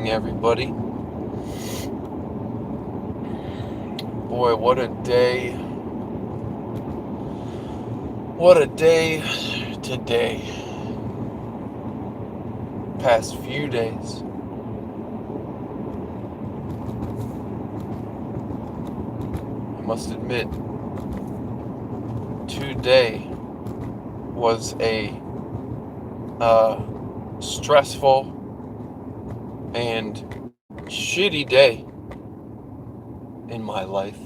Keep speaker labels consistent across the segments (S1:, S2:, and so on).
S1: morning, everybody. Boy, what a day. What a day today. Past few days. I must admit, today was a stressful and shitty day in my life.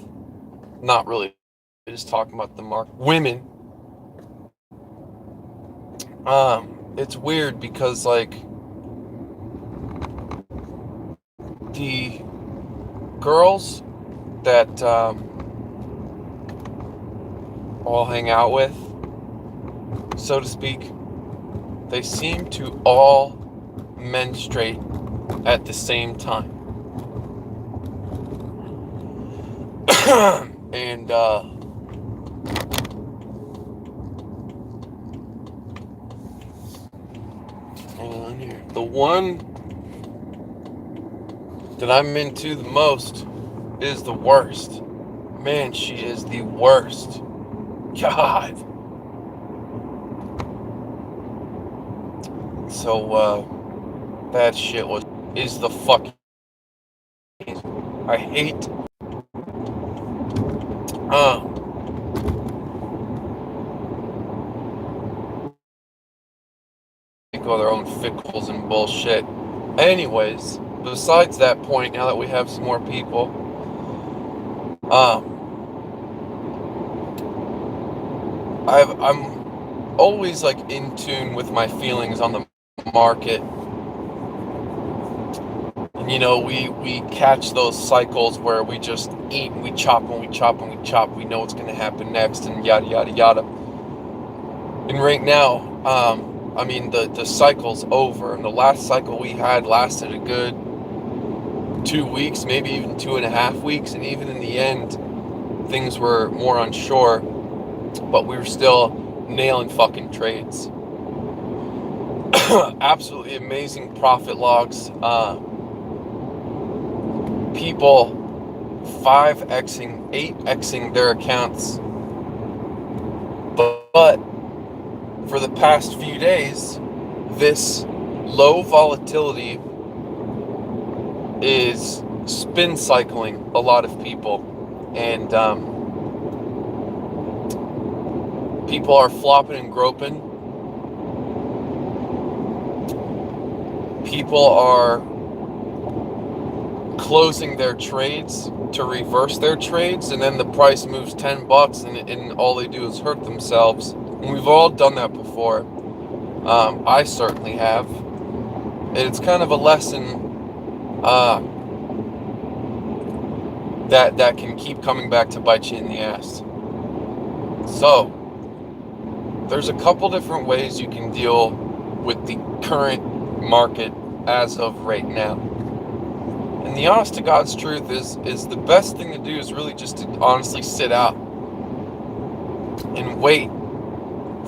S1: Not really just talking about the market. Women. It's weird because like the girls that all hang out with, so to speak, they seem to all menstruate at the same time. And hang on here. The one that I'm into the most is the worst. Man, she is the worst. God. So that shit is the fucking. I hate. Go their own fickles and bullshit. Anyways, besides that point, now that we have some more people, I'm always like in tune with my feelings on the market. And you know, we catch those cycles where we just eat and we chop and we chop and we chop. We know what's going to happen next and yada yada yada. And right now, I mean, the cycle's over, and the last cycle we had lasted a good 2 weeks, maybe even 2.5 weeks, and even in the end, things were more unsure, but we were still nailing fucking trades. Absolutely amazing profit logs. People 5xing, 8xing their accounts, but for the past few days, this low volatility is spin cycling a lot of people, and people are flopping and groping. People are closing their trades to reverse their trades, and then the price moves $10 and all they do is hurt themselves. And we've all done that before. I certainly have. And it's kind of a lesson that can keep coming back to bite you in the ass. So, there's a couple different ways you can deal with the current market as of right now. And the honest to God's truth is the best thing to do is really just to honestly sit out and wait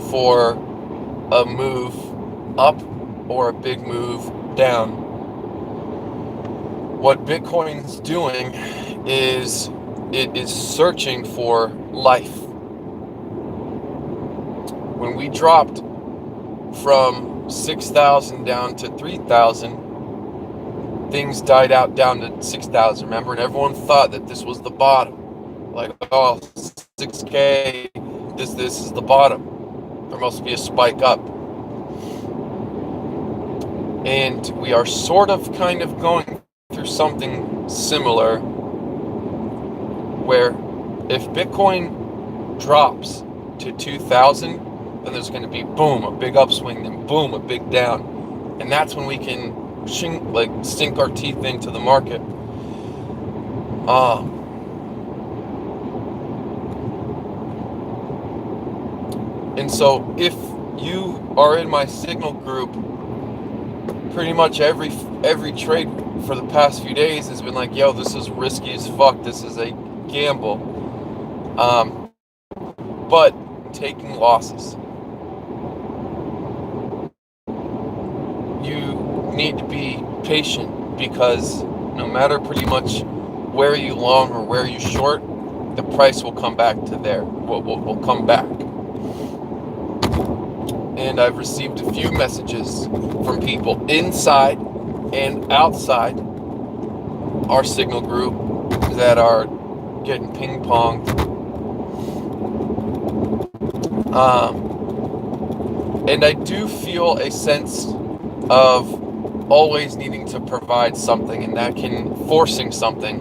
S1: for a move up or a big move down. What Bitcoin's doing is it is searching for life. When we dropped from 6,000 down to 3,000, things died out down to 6,000, remember? And everyone thought that this was the bottom. Like, oh, 6K, this is the bottom. There must be a spike up. And we are sort of kind of going through something similar, where if Bitcoin drops to 2,000, then there's going to be boom, a big upswing, then boom, a big down. And that's when we can sink our teeth into the market. And so if you are in my signal group, pretty much every trade for the past few days has been like, yo, this is risky as fuck, this is a gamble, but taking losses. You need to be patient. because no matter pretty much where you long or where you short, the price will come back to there. Will come back. And I've received a few messages from people inside and outside our signal group that are getting ping-ponged. And I do feel a sense of always needing to provide something, and that can forcing something,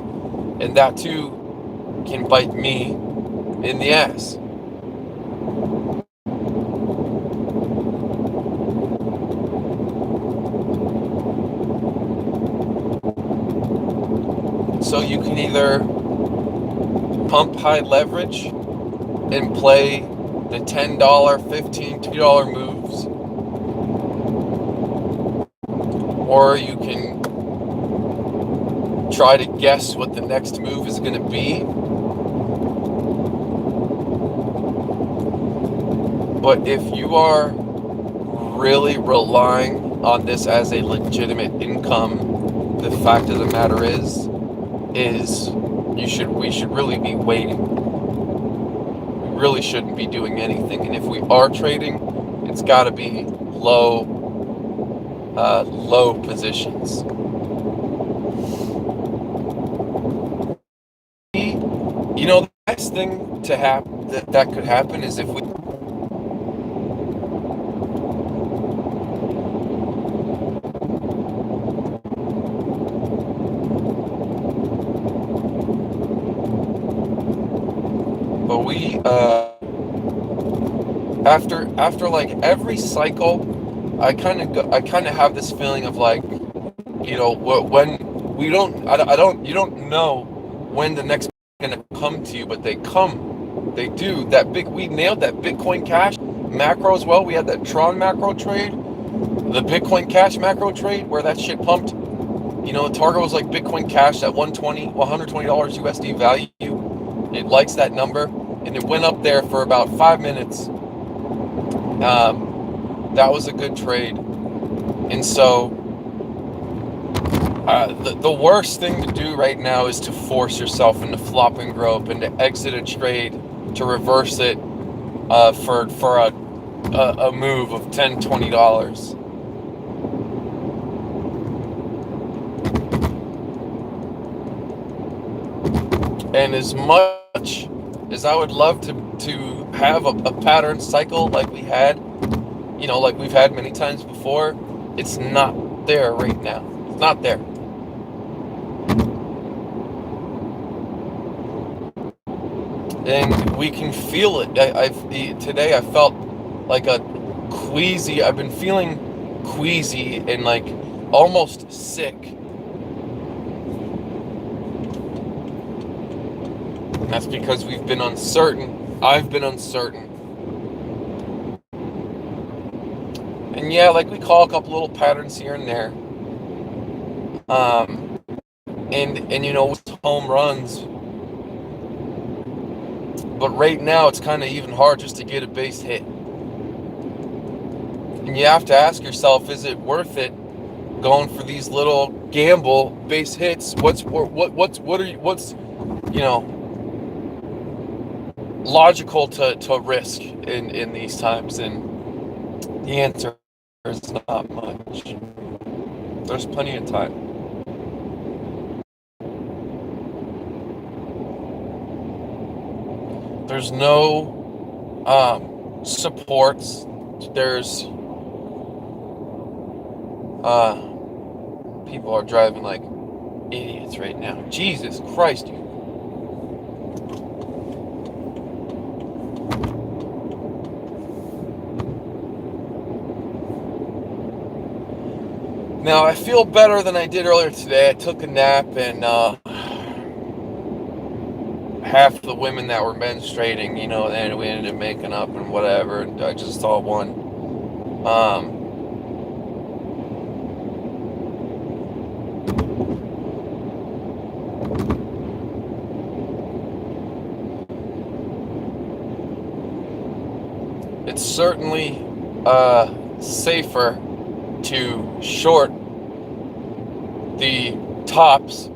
S1: and that too can bite me in the ass. So you can either pump high leverage and play the $10, $15, $2 moves, or you can try to guess what the next move is going to be. But if you are really relying on this as a legitimate income, the fact of the matter is we should really be waiting. We really shouldn't be doing anything. And if we are trading, it's got to be low positions. You know, the best thing to happen that could happen is if we after like every cycle, I kind of have this feeling of like, you know, when you don't know when the next is gonna come to you, but they do. We nailed that Bitcoin Cash macro as well. We had that Tron macro trade, the Bitcoin Cash macro trade where that shit pumped. You know, the target was like Bitcoin Cash at $120 USD value. It likes that number, and it went up there for about 5 minutes. That was a good trade. And so the worst thing to do right now is to force yourself into flop and grope and to exit a trade, to reverse it for a move of $10, $20. And as much as I would love to have a pattern cycle like we had, you know, like we've had many times before, it's not there right now. It's not there. And we can feel it. Today I felt like a queasy. I've been feeling queasy and like almost sick. And that's because we've been uncertain. I've been uncertain. And yeah, like we call a couple little patterns here and there. And you know, with home runs. But right now it's kind of even hard just to get a base hit. And you have to ask yourself, is it worth it going for these little gamble base hits? What's you know, logical to risk in these times? And the answer is not much. There's plenty of time. There's no supports. There's people are driving like idiots right now. Jesus Christ, dude. Now I feel better than I did earlier today. I took a nap, and half the women that were menstruating, you know, and we ended up making up and whatever, and I just saw one. It's certainly safer to short the tops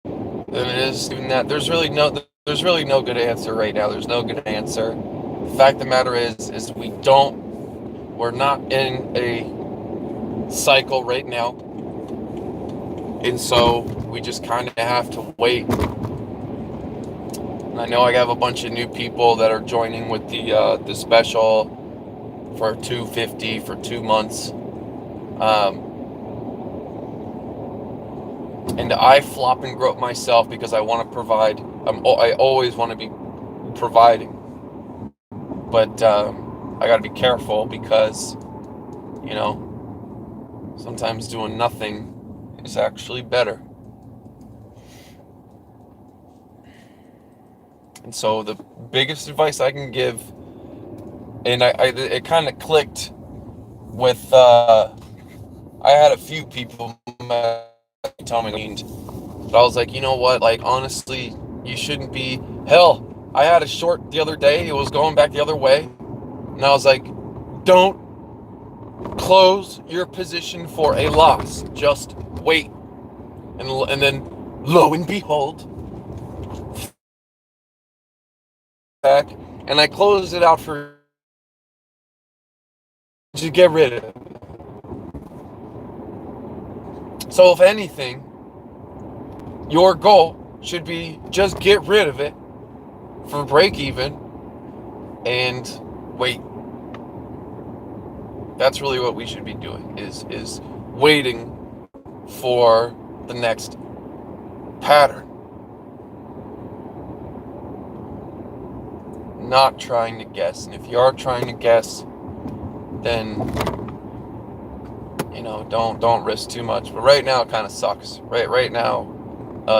S1: than it is even that. There's really no good answer right now. There's no good answer. The fact of the matter is we're not in a cycle right now, and so we just kind of have to wait. And I know I have a bunch of new people that are joining with the special for $250 for 2 months. And I flop and grope myself because I want to provide. I always want to be providing, but I got to be careful because, sometimes doing nothing is actually better. And so the biggest advice I can give, and it kind of clicked with, I had a few people tell me, but I was like, you know what, like, honestly, you shouldn't be, hell, I had a short the other day, it was going back the other way, and I was like, don't close your position for a loss, just wait, and then, lo and behold, back, and I closed it out for, to get rid of it. So if anything, your goal should be just get rid of it for break even and wait. That's really what we should be doing, is waiting for the next pattern. Not trying to guess. And if you are trying to guess, then don't risk too much. But right now it kind of sucks. Right now,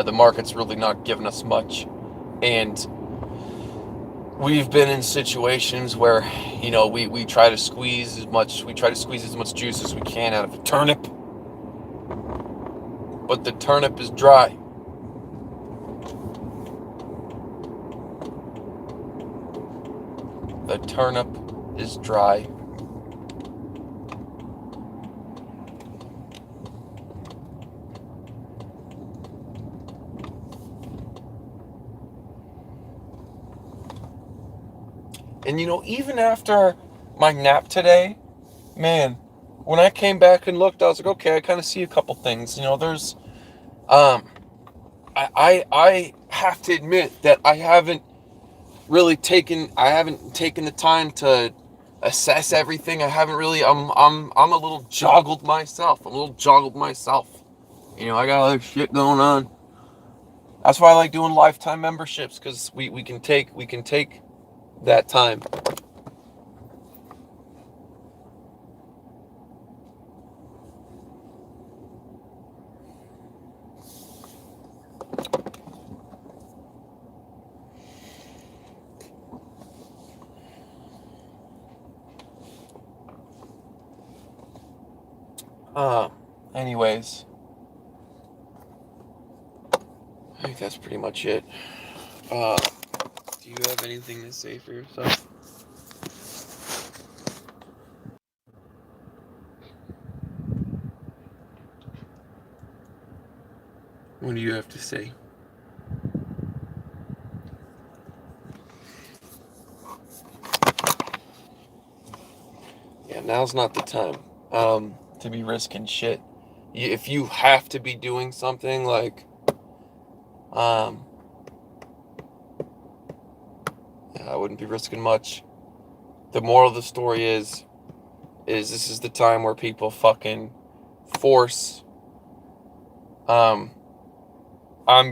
S1: the market's really not giving us much, and we've been in situations where we try to squeeze as much juice as we can out of a turnip, but the turnip is dry. The turnip is dry. And even after my nap today, man, when I came back and looked, I was like, okay, I kind of see a couple things. There's, I have to admit that I haven't taken the time to assess everything. I haven't really. I'm a little joggled myself. I got other shit going on. That's why I like doing lifetime memberships, because we can take that time. Anyways, I think that's pretty much it. Do you have anything to say for yourself? What do you have to say? Yeah, now's not the time to be risking shit. If you have to be doing something like, I wouldn't be risking much. The moral of the story is this is the time where people fucking force. I'm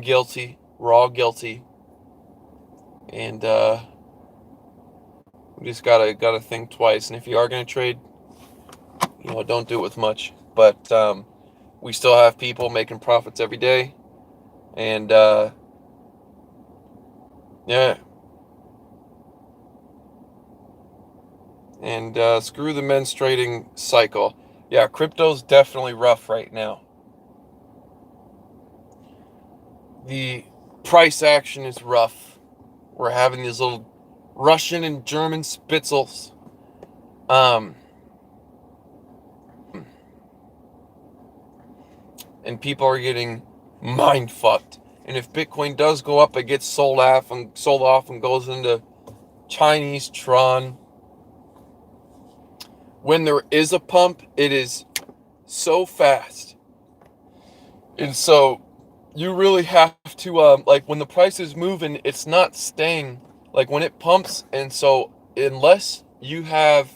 S1: guilty. We're all guilty, and we just gotta think twice. And if you are gonna trade, don't do it with much. But we still have people making profits every day, and yeah. And screw the menstruating cycle. Yeah, crypto's definitely rough right now. The price action is rough. We're having these little Russian and German spitzels. and people are getting mind fucked. And if Bitcoin does go up, it gets sold off and goes into Chinese Tron. When there is a pump, it is so fast. And so you really have to, like when the price is moving, it's not staying, like when it pumps. And so unless you have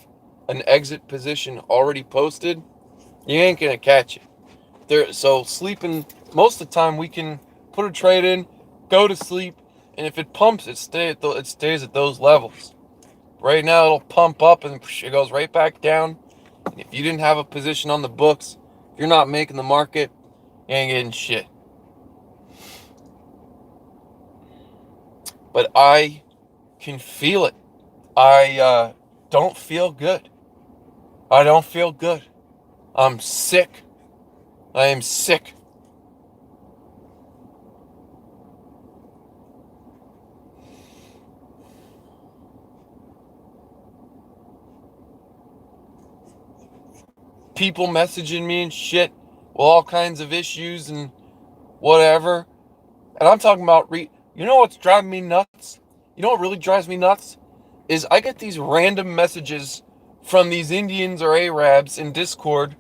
S1: an exit position already posted, you ain't going to catch it. So sleeping, most of the time we can put a trade in, go to sleep, and if it pumps, it stays at those levels. Right now it'll pump up and it goes right back down. And if you didn't have a position on the books, if you're not making the market, you ain't getting shit. But I can feel it. I don't feel good. I don't feel good. I'm sick. I am sick. People messaging me and shit with all kinds of issues and whatever. And I'm talking about, you know what's driving me nuts? You know what really drives me nuts? Is I get these random messages from these Indians or Arabs in Discord.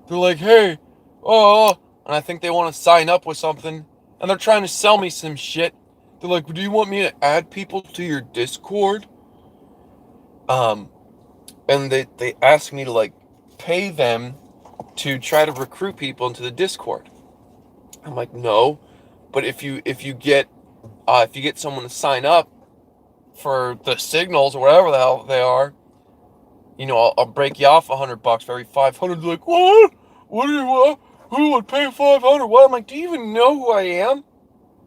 S1: They're like, hey, and I think they want to sign up with something. And they're trying to sell me some shit. They're like, do you want me to add people to your Discord? And they ask me to like pay them to try to recruit people into the Discord. I'm like, no, but if you get someone to sign up for the signals or whatever the hell they are, you know, I'll break you off $100 for every 500. They're like, what? What do you want? Who would pay 500? What? I'm like, do you even know who I am?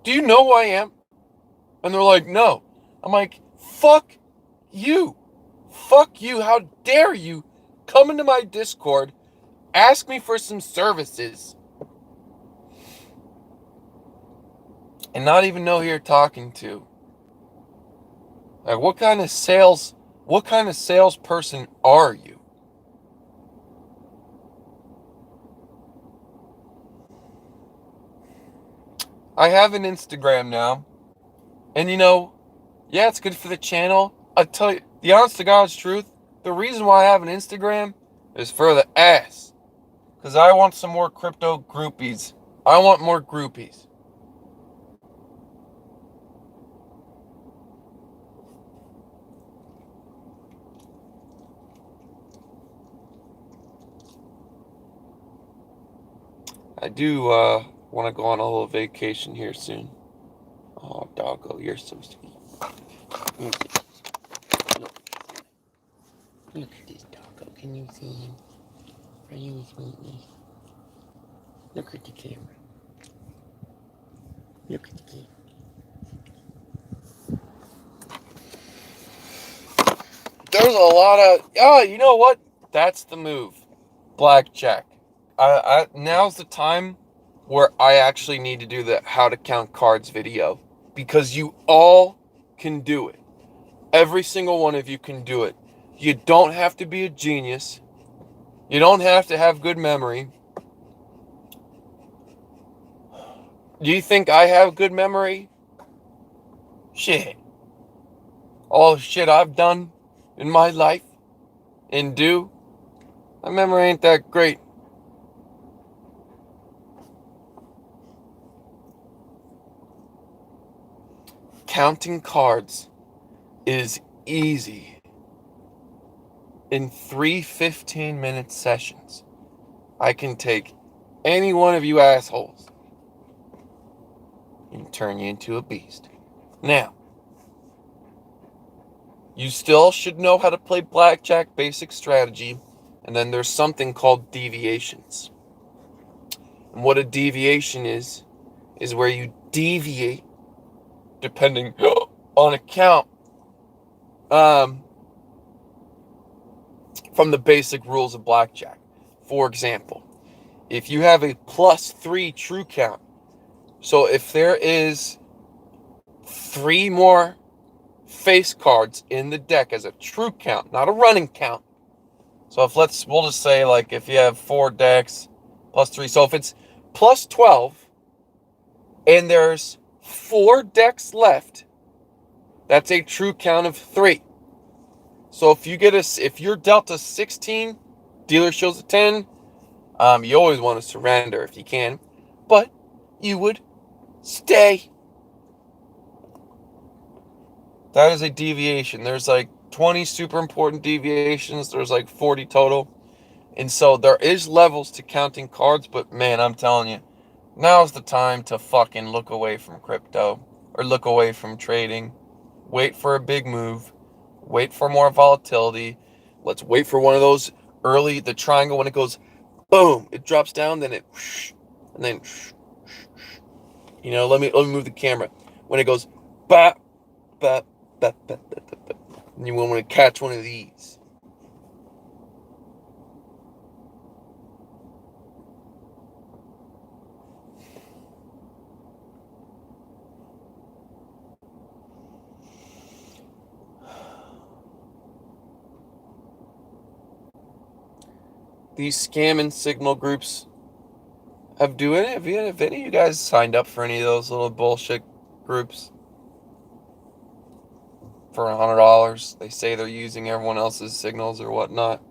S1: Do you know who I am? And they're like, no. I'm like, fuck you. Fuck you. How dare you come into my Discord, ask me for some services, and not even know who you're talking to. Like, what kind of salesperson are you? I have an Instagram now, and you know, yeah, it's good for the channel. I tell you, the honest to God's truth, the reason why I have an Instagram is for the ass. Because I want some more crypto groupies. I want more groupies. I do want to go on a little vacation here soon. Oh, doggo, you're so sweet. Look at this doggo. Can you see him? Are you sweetness? Look at the camera. Look at the camera. There's a lot of... you know what? That's the move. Blackjack. Now's the time where I actually need to do the how to count cards video. Because you all can do it. Every single one of you can do it. You don't have to be a genius. You don't have to have good memory. Do you think I have good memory? Shit. All the shit I've done in my life and do, my memory ain't that great. Counting cards is easy. In 3 15-minute sessions, I can take any one of you assholes and turn you into a beast. Now, you still should know how to play blackjack basic strategy, and then there's something called deviations. And what a deviation is where you deviate depending on account from the basic rules of blackjack. For example, if you have a +3 true count, so if there is 3 more face cards in the deck as a true count, not a running count. So we'll just say like if you have 4 decks +3, so if it's plus 12, and there's 4 decks left, that's a true count of 3. So if you're dealt a 16, dealer shows a 10, you always want to surrender if you can, but you would stay. That is a deviation. There's like 20 super important deviations. There's like 40 total. And so there is levels to counting cards, but man, I'm telling you, now's the time to fucking look away from crypto or look away from trading. Wait for a big move. Wait for more volatility. Let's wait for one of those early, the triangle, when it goes boom, it drops down, then it whoosh, and then whoosh, let me move the camera. When it goes bap, bap, bap, bap, bap, bap, bap, and you want to catch one of these. These scamming signal groups, have any of you guys signed up for any of those little bullshit groups for $100? They say they're using everyone else's signals or whatnot.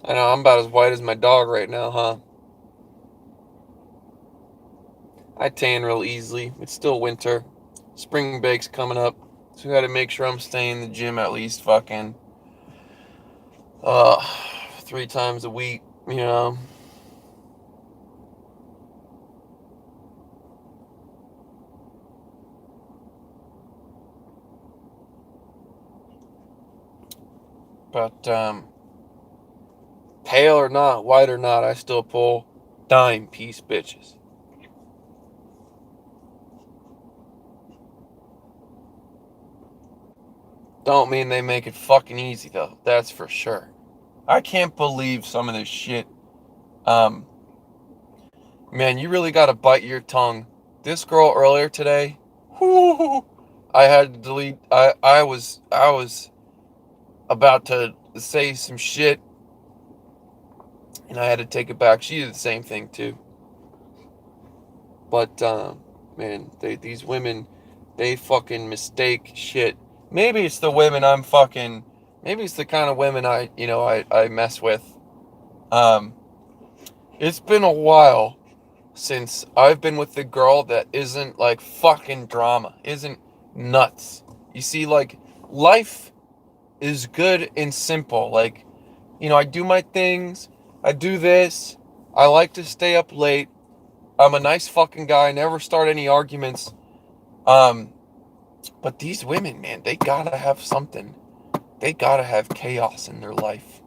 S1: I know, I'm about as white as my dog right now, huh? I tan real easily. It's still winter. Spring break's coming up. So I gotta make sure I'm staying in the gym at least fucking 3 times a week, But pale or not, white or not, I still pull dime piece bitches. Don't mean they make it fucking easy though, that's for sure. I can't believe some of this shit. Man, you really gotta bite your tongue. This girl earlier today, whoo, I had to delete. I was about to say some shit, and I had to take it back. She did the same thing too. But man, these women, they fucking mistake shit. Maybe it's the women maybe it's the kind of women I mess with. It's been a while since I've been with a girl that isn't like fucking drama, isn't nuts. You see, like, life is good and simple. Like, I do my things, I do this, I like to stay up late, I'm a nice fucking guy, never start any arguments. But these women, man, they gotta have something. They gotta have chaos in their life.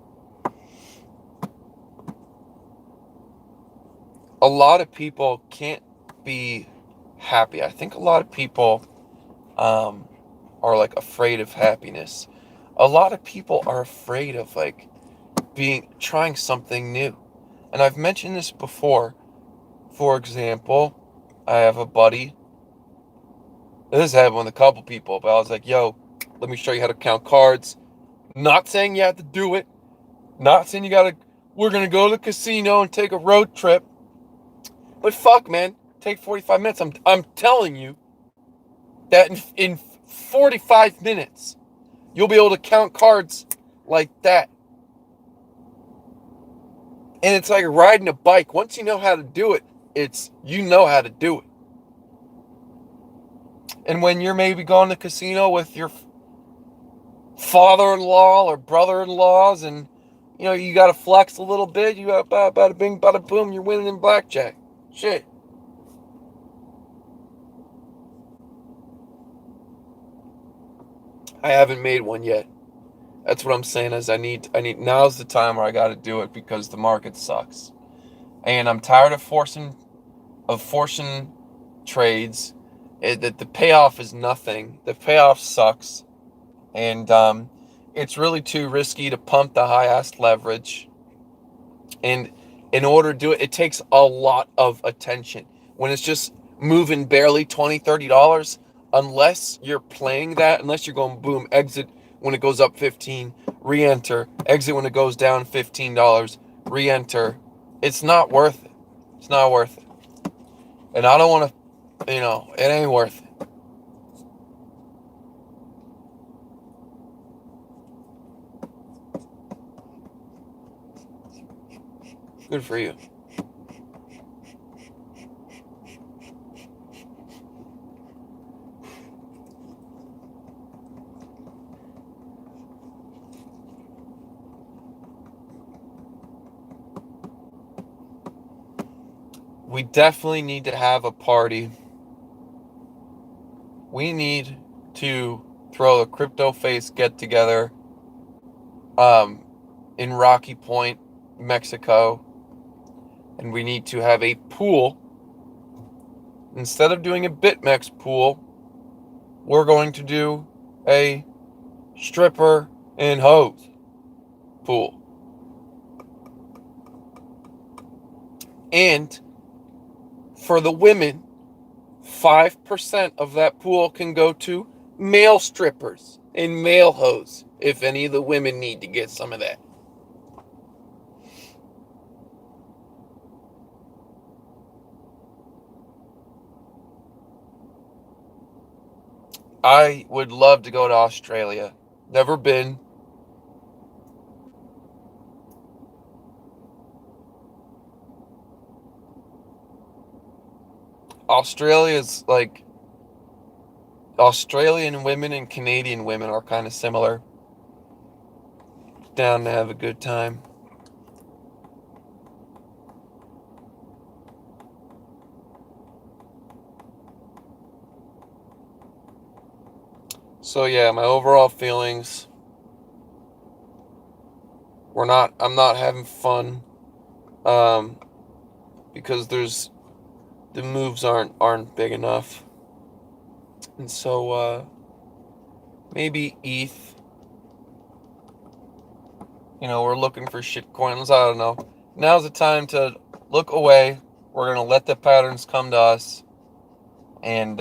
S1: A lot of people can't be happy. I think a lot of people are like afraid of happiness. A lot of people are afraid of like trying something new. And I've mentioned this before. For example, I have a buddy. This happened with a couple people, but I was like, yo, let me show you how to count cards. Not saying you have to do it. Not saying we're going to go to the casino and take a road trip. But fuck, man, take 45 minutes. I'm telling you that in 45 minutes, you'll be able to count cards like that. And it's like riding a bike. Once you know how to do it, you know how to do it. And when you're maybe going to the casino with your father-in-law or brother-in-laws and, you got to flex a little bit, you got bada bing, bada boom, you're winning in blackjack. Shit. I haven't made one yet. That's what I'm saying is I need now's the time where I got to do it because the market sucks. And I'm tired of forcing trades. That the payoff is nothing. The payoff sucks. And it's really too risky to pump the highest leverage. And in order to do it, it takes a lot of attention. When it's just moving barely $20, $30, unless you're playing that, unless you're going boom, exit when it goes up 15, re-enter, exit when it goes down $15, re-enter, it's not worth it. It's not worth it. And I don't want to, it ain't worth it. Good for you. We definitely need to have a party. We need to throw a crypto face get together in Rocky Point, Mexico. And we need to have a pool. Instead of doing a BitMEX pool, we're going to do a stripper and hose pool. And for the women, 5% of that pool can go to male strippers and male hoes if any of the women need to get some of that. I would love to go to Australia. Never been. Australia's like, Australian women and Canadian women are kind of similar. Down to have a good time. So yeah, my overall feelings, I'm not having fun, because the moves aren't big enough. And so, maybe ETH, we're looking for shit coins. I don't know. Now's the time to look away. We're going to let the patterns come to us. And,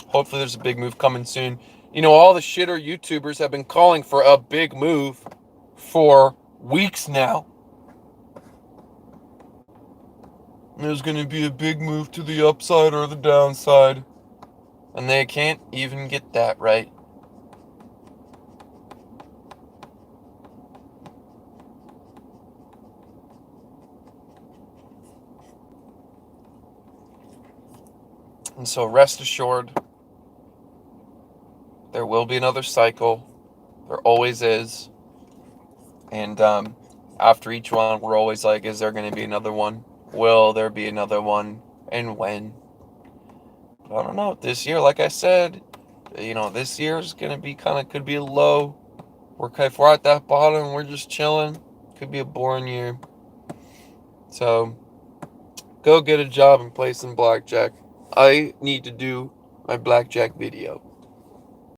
S1: hopefully there's a big move coming soon. All the shitter YouTubers have been calling for a big move for weeks now. There's going to be a big move to the upside or the downside. And they can't even get that right. And so rest assured, there will be another cycle. There always is. And after each one, we're always like, is there going to be another one? Will there be another one? And when? But I don't know. This year, like I said, this year is going to be could be a low. If we're at that bottom, we're just chilling. Could be a boring year. So, go get a job and play some blackjack. I need to do my blackjack video.